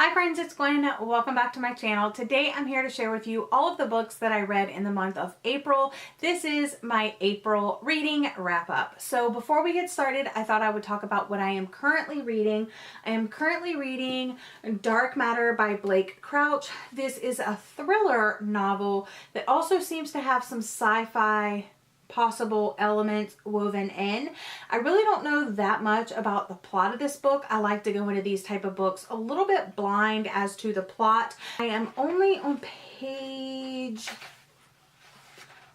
Hi friends, it's Gwen. Welcome back to my channel. Today I'm here to share with you all of the books that I read in the month of April. This is my April reading wrap up. So before we get started, I thought I would talk about what I am currently reading. I am currently reading Dark Matter by Blake Crouch. This is a thriller novel that also seems to have some sci-fi possible elements woven in. I really don't know that much about the plot of this book. I like to go into these type of books a little bit blind as to the plot. I am only on page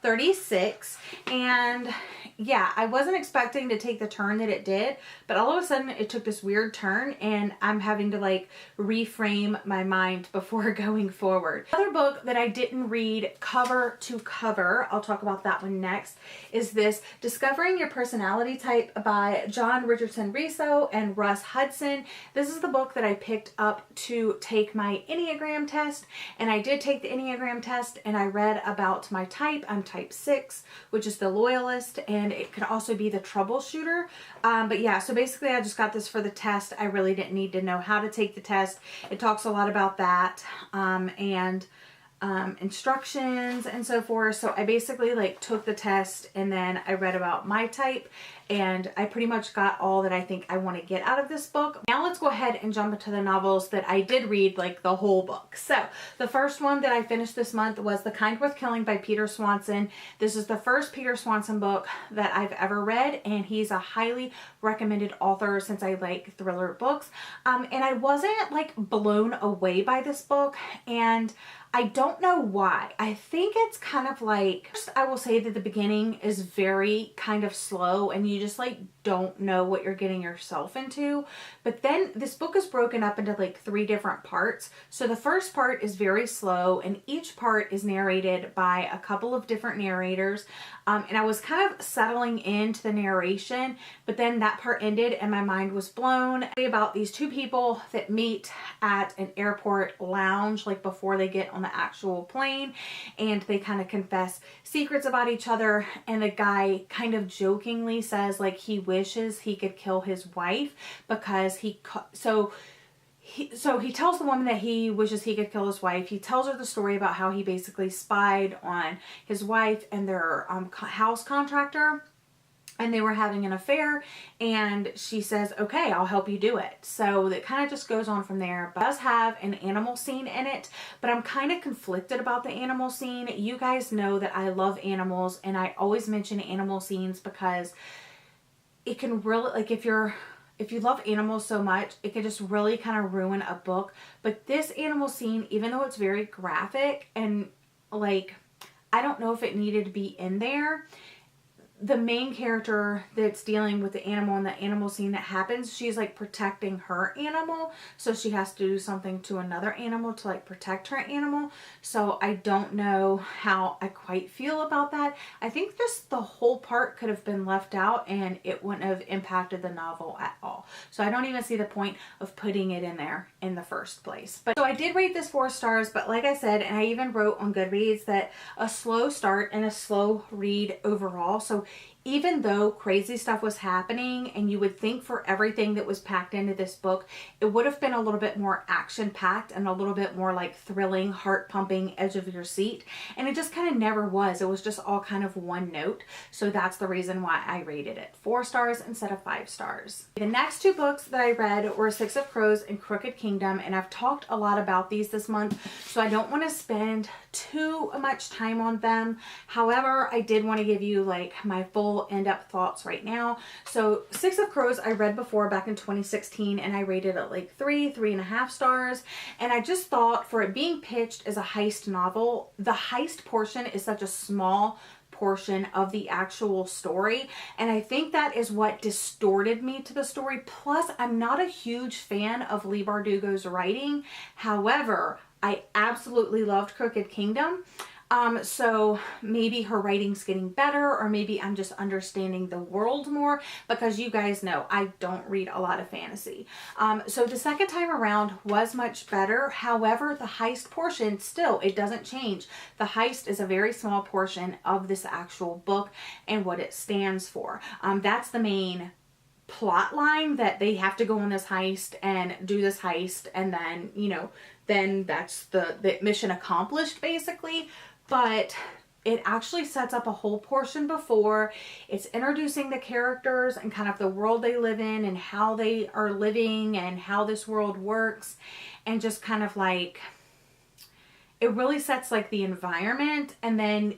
36, and yeah, I wasn't expecting to take the turn that it did, but all of a sudden it took this weird turn and I'm having to like reframe my mind before going forward. Another book that I didn't read cover to cover, I'll talk about that one next, is this Discovering Your Personality Type by John Richardson Riso and Russ Hudson. This is the book that I picked up to take my Enneagram test, and I did take the Enneagram test and I read about my type. I'm type 6, which is the loyalist, and it could also be the troubleshooter. But yeah, so basically I just got this for the test. I really didn't need to know how to take the test. It talks a lot about that and instructions and so forth. So I basically like took the test and then I read about my type, and I pretty much got all that I think I want to get out of this book. Now let's go ahead and jump into the novels that I did read, like the whole book. So the first one that I finished this month was The Kind Worth Killing by Peter Swanson. This is the first Peter Swanson book that I've ever read, and he's a highly recommended author since I like thriller books. And I wasn't like blown away by this book, and I don't know why. I think it's kind of like, first I will say that the beginning is very kind of slow and you just like don't know what you're getting yourself into. But then this book is broken up into like 3 different parts. So the first part is very slow and each part is narrated by a couple of different narrators. And I was kind of settling into the narration, but then that part ended and my mind was blown. About these 2 people that meet at an airport lounge, like before they get on the actual plane, and they kind of confess secrets about each other, and the guy kind of jokingly says like he wishes he could kill his wife because he tells the woman that he wishes he could kill his wife. He tells her the story about how he basically spied on his wife and their house contractor, and they were having an affair, and she says, okay, I'll help you do it. So it kind of just goes on from there. But it does have an animal scene in it, but I'm kind of conflicted about the animal scene. You guys know that I love animals, and I always mention animal scenes because it can really, like, if you love animals so much, it can just really kind of ruin a book. But this animal scene, even though it's very graphic and like, I don't know if it needed to be in there, the main character that's dealing with the animal and the animal scene that happens, she's like protecting her animal, so she has to do something to another animal to like protect her animal. So I don't know how I quite feel about that. I think just the whole part could have been left out and it wouldn't have impacted the novel at all. So I don't even see the point of putting it in there in the first place. But so I did rate this 4 stars, but like I said, and I even wrote on Goodreads, that a slow start and a slow read overall. So even though crazy stuff was happening and you would think for everything that was packed into this book, it would have been a little bit more action packed and a little bit more like thrilling, heart pumping, edge of your seat. And it just kind of never was. It was just all kind of one note. So that's the reason why I rated it 4 stars instead of 5 stars. The next 2 books that I read were Six of Crows and Crooked Kingdom. And I've talked a lot about these this month, so I don't want to spend too much time on them. However, I did want to give you like my full in-depth thoughts right now. So Six of Crows I read before back in 2016, and I rated it like 3.5 stars. And I just thought, for it being pitched as a heist novel, the heist portion is such a small portion of the actual story, and I think that is what distorted me to the story. Plus, I'm not a huge fan of Leigh Bardugo's writing. However, I absolutely loved Crooked Kingdom. So maybe her writing's getting better, or maybe I'm just understanding the world more, because you guys know I don't read a lot of fantasy. So the second time around was much better. However, the heist portion, still, it doesn't change. The heist is a very small portion of this actual book and what it stands for. That's the main plot line that they have to go on this heist and do this heist, and then, you know, then that's the mission accomplished basically. But it actually sets up a whole portion before. It's introducing the characters and kind of the world they live in and how they are living and how this world works, and just kind of like, it really sets like the environment. And then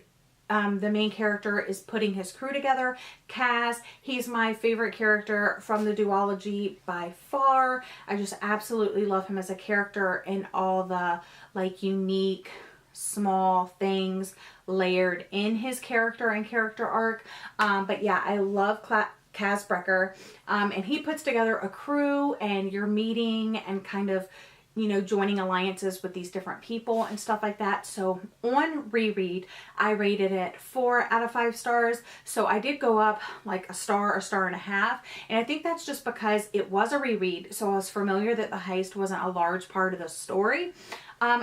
the main character is putting his crew together. Kaz, he's my favorite character from the duology by far. I just absolutely love him as a character, and all the like unique small things layered in his character and character arc. But yeah, I love Kaz Brekker. And he puts together a crew, and you're meeting and kind of, you know, joining alliances with these different people and stuff like that. So on reread, I rated it 4 out of 5 stars. So I did go up like a star and a half. And I think that's just because it was a reread. So I was familiar that the heist wasn't a large part of the story.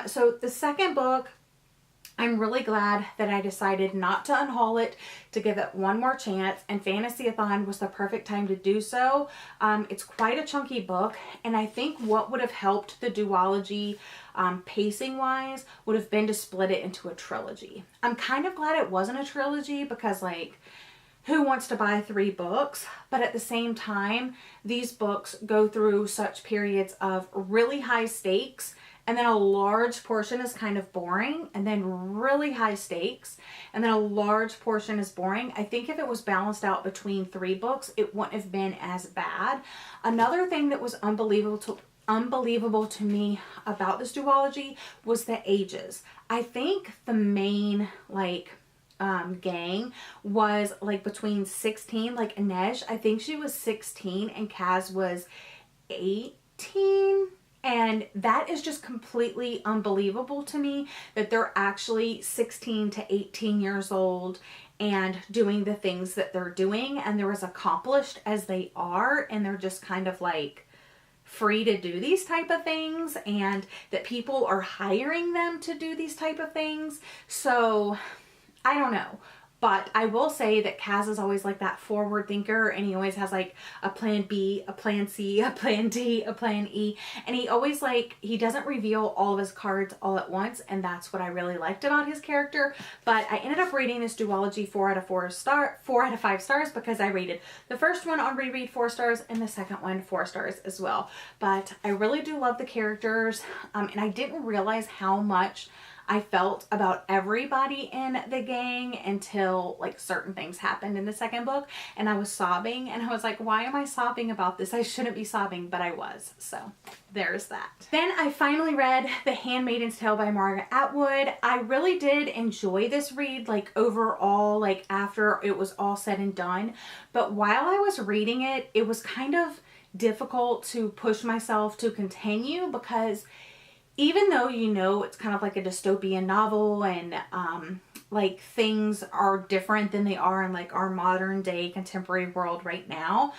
So the second book, I'm really glad that I decided not to unhaul it, to give it one more chance, and Fantasy-a-thon was the perfect time to do so. It's quite a chunky book, and I think what would have helped the duology pacing wise would have been to split it into a trilogy. I'm kind of glad it wasn't a trilogy, because like, who wants to buy 3 books? But at the same time, these books go through such periods of really high stakes, and then a large portion is kind of boring, and then really high stakes, and then a large portion is boring. I think if it was balanced out between 3 books, it wouldn't have been as bad. Another thing that was unbelievable to me about this duology was the ages. I think the main like gang was like between 16, like Inej, I think she was 16 and Kaz was 18. And that is just completely unbelievable to me, that they're actually 16 to 18 years old and doing the things that they're doing, and they're as accomplished as they are, and they're just kind of like free to do these type of things, and that people are hiring them to do these type of things. So I don't know. But I will say that Kaz is always like that forward thinker, and he always has like a plan B, a plan C, a plan D, a plan E. And he always like, he doesn't reveal all of his cards all at once. And that's what I really liked about his character. But I ended up rating this duology 4 out of 5 stars, because I rated the first one on reread 4 stars and the second one 4 stars as well. But I really do love the characters. And I didn't realize how much I felt about everybody in the gang until like certain things happened in the second book, and I was sobbing, and I was like, why am I sobbing about this? I shouldn't be sobbing, but I was. So there's that. Then I finally read The Handmaidens Tale by Margaret Atwood. I really did enjoy this read, like overall, like after it was all said and done. But while I was reading it, it was kind of difficult to push myself to continue, because even though, you know, it's kind of like a dystopian novel, and like things are different than they are in like our modern day contemporary world right now,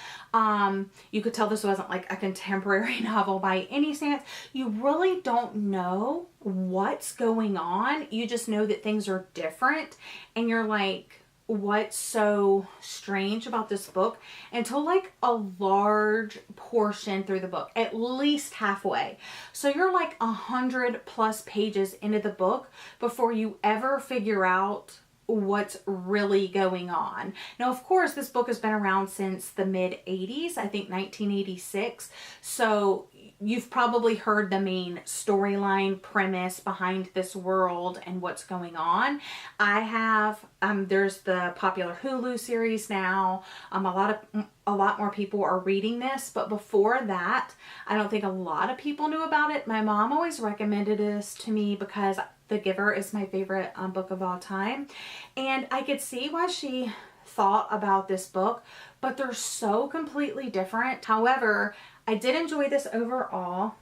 you could tell this wasn't like a contemporary novel by any stance. You really don't know what's going on. You just know that things are different, and you're like, what's so strange about this book, until like a large portion through the book, at least halfway. So you're like 100+ pages into the book before you ever figure out what's really going on. Now, of course, this book has been around since the mid-80s, I think 1986. So you've probably heard the main storyline premise behind this world and what's going on. I have, there's the popular Hulu series now. A lot more people are reading this, but before that, I don't think a lot of people knew about it. My mom always recommended this to me because The Giver is my favorite book of all time. And I could see why she thought about this book, but they're so completely different. However, I did enjoy this overall.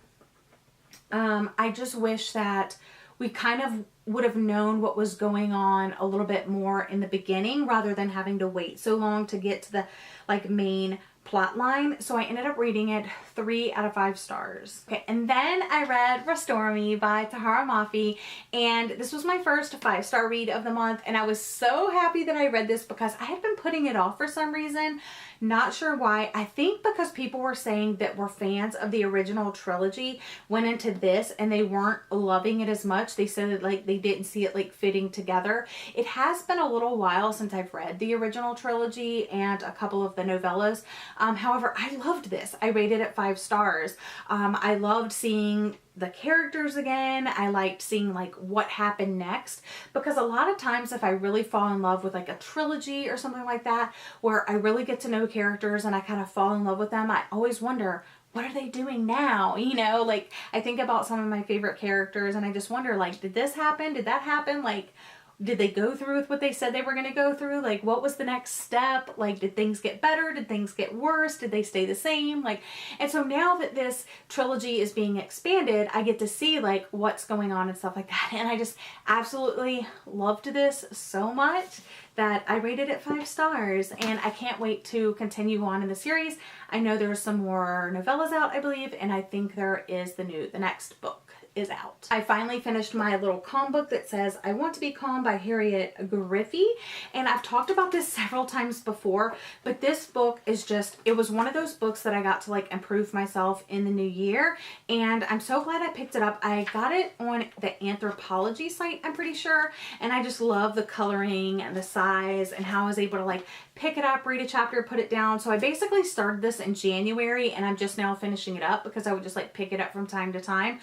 I just wish that we kind of would have known what was going on a little bit more in the beginning, rather than having to wait so long to get to the like main plot line. So I ended up reading it 3 out of 5 stars. Okay, and then I read Restore Me by Tahara Mafi, and this was my first 5-star read of the month, and I was so happy that I read this, because I had been putting it off for some reason. Not sure why. I think because people were saying that were fans of the original trilogy went into this and they weren't loving it as much. They said that like they didn't see it like fitting together. It has been a little while since I've read the original trilogy and a couple of the novellas. However, I loved this. I rated it 5 stars. I loved seeing the characters again. I liked seeing like what happened next, because a lot of times if I really fall in love with like a trilogy or something like that where I really get to know characters and I kind of fall in love with them, I always wonder, what are they doing now? You know, like I think about some of my favorite characters and I just wonder, like, did this happen? Did that happen? Like, did they go through with what they said they were going to go through? Like, what was the next step? Like, did things get better? Did things get worse? Did they stay the same? Like, and so now that this trilogy is being expanded, I get to see like what's going on and stuff like that. And I just absolutely loved this so much that I rated it 5 stars, and I can't wait to continue on in the series. I know there's some more novellas out, I believe, and I think there is the next book is out. I finally finished my little calm book that says I Want to Be Calm by Harriet Griffey, and I've talked about this several times before, but this book is just, it was one of those books that I got to like improve myself in the new year, and I'm so glad I picked it up. I got it on the Anthropology site, I'm pretty sure, and I just love the coloring and the size and how I was able to like pick it up, read a chapter, put it down. So I basically started this in January and I'm just now finishing it up because I would just like pick it up from time to time.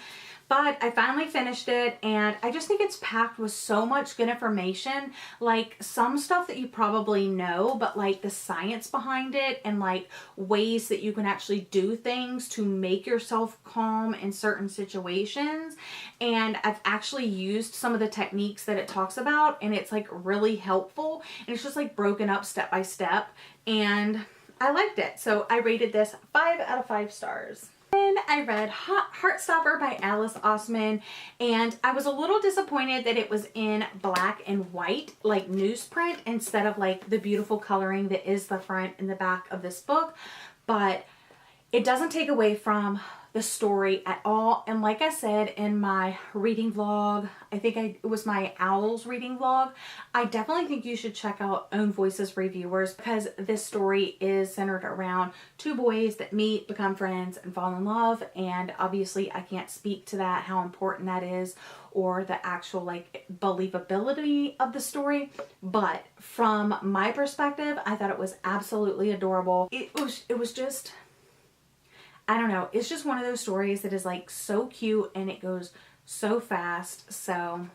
But I finally finished it, and I just think it's packed with so much good information, like some stuff that you probably know, but like the science behind it and like ways that you can actually do things to make yourself calm in certain situations. And I've actually used some of the techniques that it talks about, and it's like really helpful, and it's just like broken up step by step, and I liked it. So I rated this 5 out of 5 stars. Then I read Heartstopper by Alice Oseman, and I was a little disappointed that it was in black and white, like newsprint, instead of like the beautiful coloring that is the front and the back of this book. But it doesn't take away from the story at all. And like I said in my reading vlog, I think it was my Owls reading vlog, I definitely think you should check out Own Voices Reviewers, because this story is centered around 2 boys that meet, become friends, and fall in love. And obviously I can't speak to that, how important that is, or the actual like believability of the story, but from my perspective, I thought it was absolutely adorable. It was just, I don't know, it's just one of those stories that is like so cute and it goes so fast. So,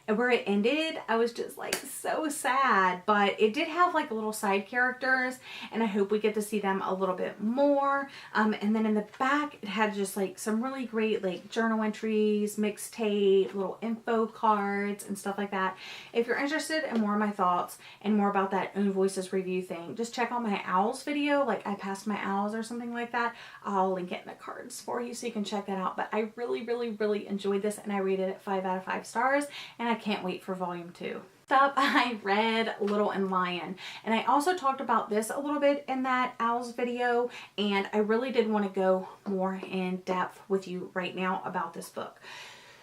and where it ended, I was just like so sad, but it did have like little side characters, and I hope we get to see them a little bit more. And then in the back, it had just like some really great like journal entries, mixtape, little info cards and stuff like that. If you're interested in more of my thoughts and more about that Own Voices review thing, just check out my Owls video, like I passed my Owls or something like that. I'll link it in the cards for you so you can check that out. But I really enjoyed this, and I rated it 5 out of 5 stars, and I can't wait for volume 2. Up, I read Little and Lion, and I also talked about this a little bit in that Owls video, and I really did want to go more in depth with you right now about this book.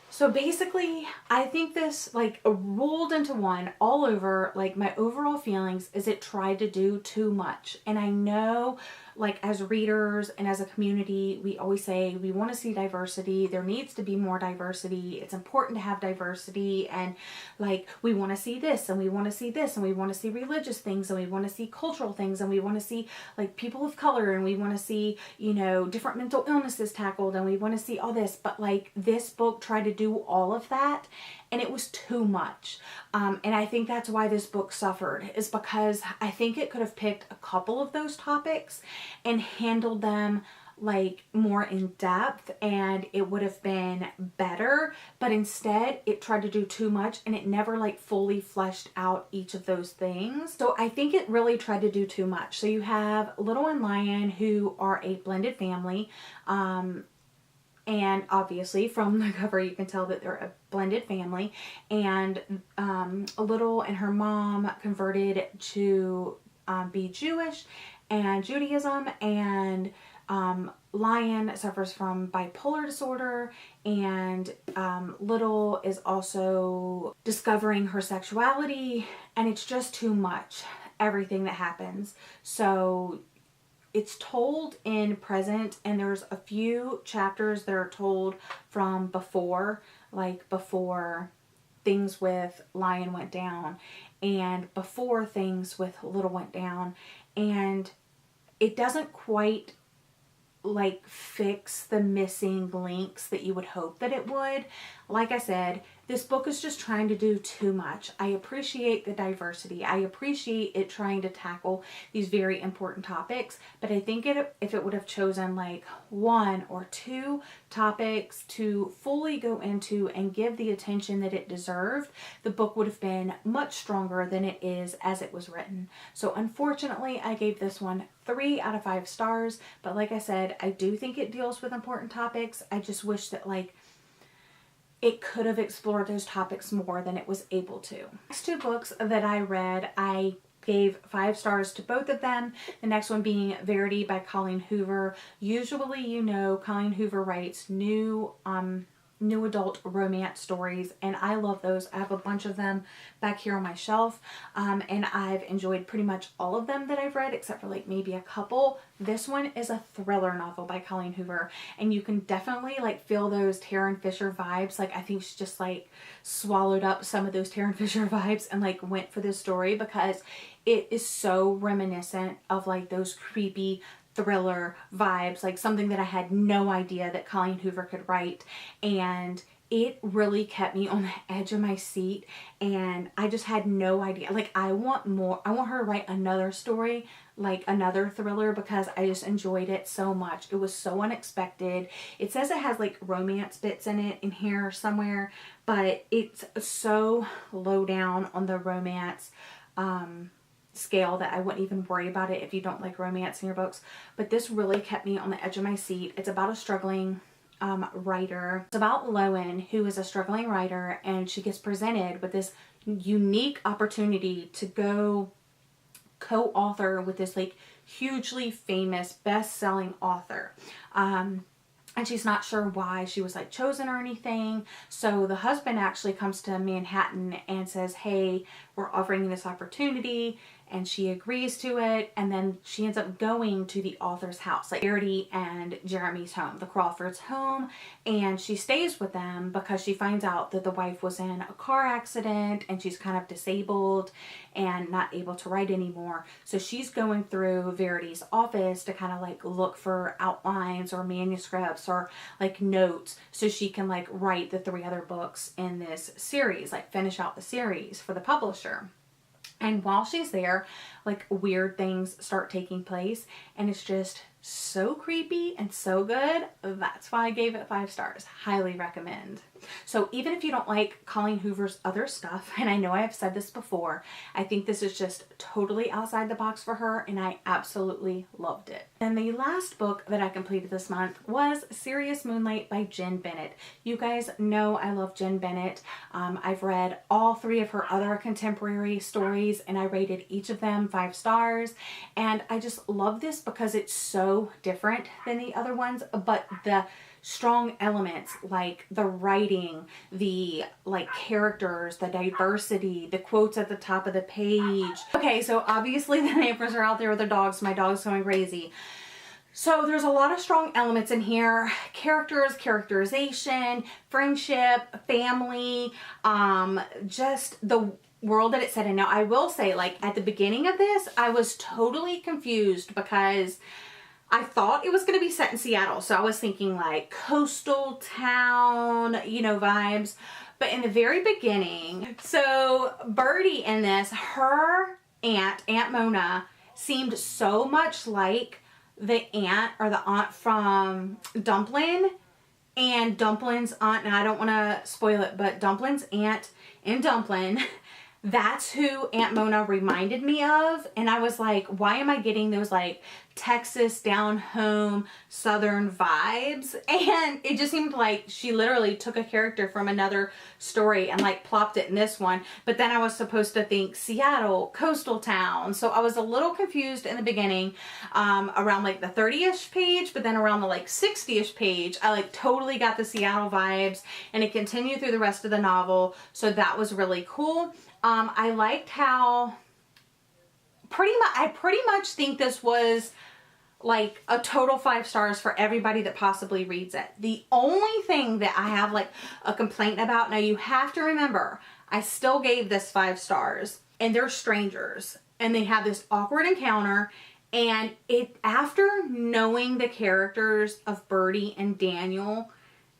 So basically, I think this like rolled into one all over. Like my overall feelings is it tried to do too much. And I know like as readers and as a community, we always say we want to see diversity. There needs to be more diversity. It's important to have diversity, and like we want to see this and we want to see this and we want to see religious things and we want to see cultural things and we want to see like people of color and we want to see, you know, different mental illnesses tackled and we want to see all this. But like this book tried to do all of that, and it was too much. And I think that's why this book suffered, is because I think it could have picked a couple of those topics and handled them like more in depth, and it would have been better. But instead it tried to do too much, and it never like fully fleshed out each of those things. So I think it really tried to do too much. So you have Little and Lion, who are a blended family, and obviously from the cover you can tell that they're a blended family, and Little and her mom converted to be Jewish and Judaism, and Lion suffers from bipolar disorder, and Little is also discovering her sexuality, and it's just too much, everything that happens. So it's told in present, and there's a few chapters that are told from before, like before things with Lion went down and before things with Little went down, and it doesn't quite like fix the missing links that you would hope that it would. Like I said, this book is just trying to do too much. I appreciate the diversity. I appreciate it trying to tackle these very important topics, but I think if it would have chosen like 1 or 2 topics to fully go into and give the attention that it deserved, the book would have been much stronger than it is as it was written. So unfortunately, I gave this one 3 out of 5 stars, but like I said, I do think it deals with important topics. I just wish that like it could have explored those topics more than it was able to. Next 2 books that I read, I gave 5 stars to both of them. The next one being Verity by Colleen Hoover. Usually, you know, Colleen Hoover writes new adult romance stories, and I love those. I have a bunch of them back here on my shelf, and I've enjoyed pretty much all of them that I've read except for like maybe a couple. This one is a thriller novel by Colleen Hoover, and you can definitely like feel those Tarryn Fisher vibes. Like I think she just like swallowed up some of those Tarryn Fisher vibes and like went for this story because it is so reminiscent of like those creepy thriller vibes, like something that I had no idea that Colleen Hoover could write, and it really kept me on the edge of my seat, and I just had no idea. Like I want more. I want her to write another story, like another thriller, because I just enjoyed it so much. It was so unexpected. It says it has like romance bits in it in here somewhere, but it's so low down on the romance scale that I wouldn't even worry about it if you don't like romance in your books. But this really kept me on the edge of my seat. It's about a struggling writer. It's about Lowen, who is a struggling writer, and she gets presented with this unique opportunity to go co-author with this like hugely famous best-selling author. And she's not sure why she was like chosen or anything. So the husband actually comes to Manhattan and says, hey, we're offering you this opportunity. And she agrees to it. And then she ends up going to the author's house, like Verity and Jeremy's home, the Crawfords' home. And she stays with them because she finds out that the wife was in a car accident and she's kind of disabled and not able to write anymore. So she's going through Verity's office to kind of like look for outlines or manuscripts or like notes so she can like write the 3 other books in this series, like finish out the series for the publisher. And while she's there, like weird things start taking place, and it's just so creepy and so good. That's why I gave it 5 stars. Highly recommend. So even if you don't like Colleen Hoover's other stuff, and I know I have said this before, I think this is just totally outside the box for her, and I absolutely loved it. And the last book that I completed this month was Serious Moonlight by Jen Bennett. You guys know I love Jen Bennett. I've read all 3 of her other contemporary stories, and I rated each of them 5 stars. And I just love this because it's so different than the other ones, but the strong elements like the writing, the like characters, the diversity, the quotes at the top of the page. Okay, so obviously the neighbors are out there with their dogs. My dog's going crazy. So there's a lot of strong elements in here. Characters, characterization, friendship, family, just the world that it's set in. Now I will say, like at the beginning of this, I was totally confused because I thought it was going to be set in Seattle. So I was thinking like coastal town, you know, vibes. But in the very beginning, so Birdie in this, her Aunt Mona, seemed so much like the aunt or the aunt from Dumplin'. And Dumplin's aunt, and I don't want to spoil it, but Dumplin's aunt in Dumplin', that's who Aunt Mona reminded me of. And I was like, why am I getting those like Texas down home southern vibes? And it just seemed like she literally took a character from another story and like plopped it in this one. But then I was supposed to think Seattle, coastal town. So I was a little confused in the beginning, around like the 30-ish page, but then around the like 60-ish page, I like totally got the Seattle vibes, and it continued through the rest of the novel. So that was really cool. I liked how I pretty much think this was like a total 5 stars for everybody that possibly reads it. The only thing that I have like a complaint about, now you have to remember, I still gave this 5 stars, and they're strangers and they have this awkward encounter, and it, after knowing the characters of Verity and Daniel,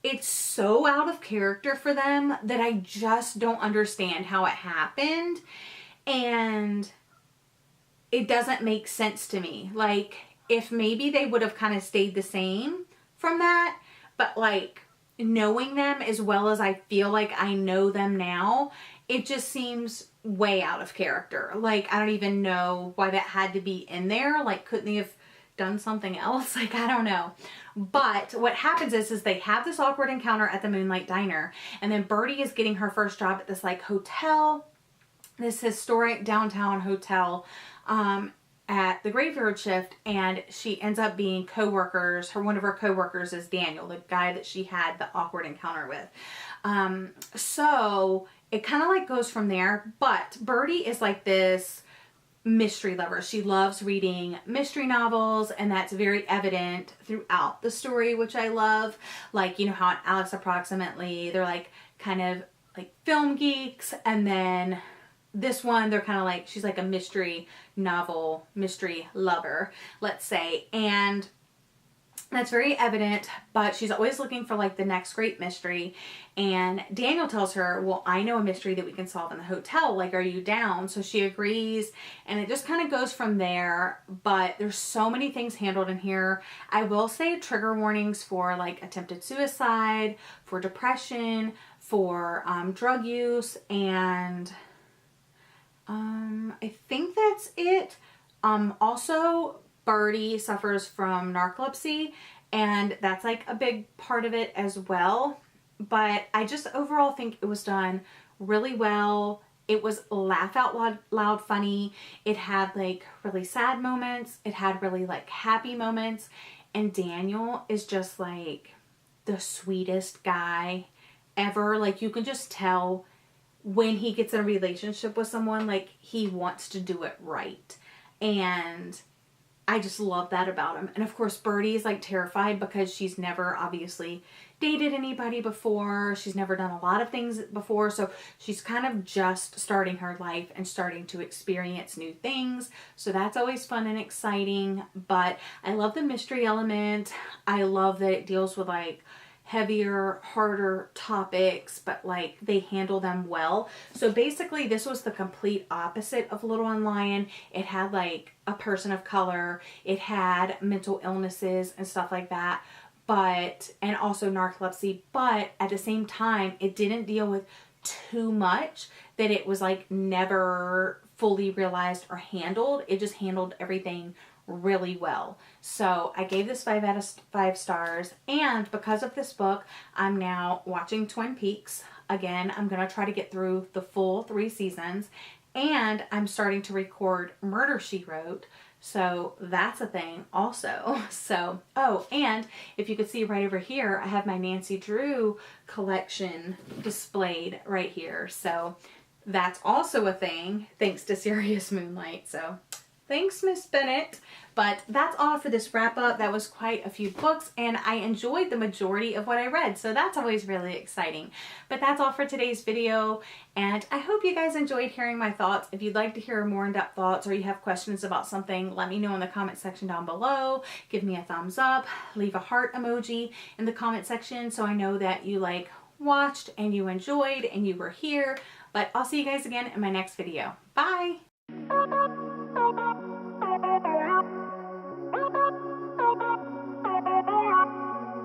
it's so out of character for them that I just don't understand how it happened, and it doesn't make sense to me. Like, if maybe they would have kind of stayed the same from that, but like knowing them as well as I feel like I know them now, it just seems way out of character. Like, I don't even know why that had to be in there. Like, couldn't they have done something else? Like, I don't know. But what happens is they have this awkward encounter at the Moonlight Diner, and then Verity is getting her first job at this like hotel, this historic downtown hotel, at the graveyard shift, and she ends up being co-workers. One of her co-workers is Daniel, the guy that she had the awkward encounter with. So it kind of like goes from there, but Verity is like this mystery lover. She loves reading mystery novels, and that's very evident throughout the story, which I love. Like, you know how in Alex Approximately, they're like kind of like film geeks, and then this one, they're kind of like, she's like a mystery novel, mystery lover, let's say. And that's very evident, but she's always looking for like the next great mystery. And Daniel tells her, well, I know a mystery that we can solve in the hotel. Like, are you down? So she agrees, and it just kind of goes from there. But there's so many things handled in here. I will say trigger warnings for like attempted suicide, for depression, for drug use, and I think that's it. Also, Verity suffers from narcolepsy, and that's like a big part of it as well. But I just overall think it was done really well. It was laugh out loud funny. It had like really sad moments. It had really like happy moments. And Daniel is just like the sweetest guy ever. Like, you can just tell when he gets in a relationship with someone, like, he wants to do it right. And I just love that about him. And of course, Verity is like terrified because she's never obviously dated anybody before. She's never done a lot of things before. So she's kind of just starting her life and starting to experience new things. So that's always fun and exciting. But I love the mystery element. I love that it deals with like heavier, harder topics, but like they handle them well. So basically this was the complete opposite of Little and Lion. It had like a person of color, it had mental illnesses and stuff like that, but, and also narcolepsy, but at the same time it didn't deal with too much that it was like never fully realized or handled. It just handled everything really well. So I gave this 5 out of 5 stars, and because of this book, I'm now watching Twin Peaks again. I'm going to try to get through the full 3 seasons, and I'm starting to record Murder, She Wrote. So that's a thing also. So, oh, and if you could see right over here, I have my Nancy Drew collection displayed right here. So that's also a thing thanks to Serious Moonlight. So thanks, Miss Bennett. But that's all for this wrap up. That was quite a few books, and I enjoyed the majority of what I read, so that's always really exciting. But that's all for today's video, and I hope you guys enjoyed hearing my thoughts. If you'd like to hear more in-depth thoughts, or you have questions about something, let me know in the comment section down below. Give me a thumbs up, leave a heart emoji in the comment section so I know that you like watched and you enjoyed and you were here. But I'll see you guys again in my next video. Bye!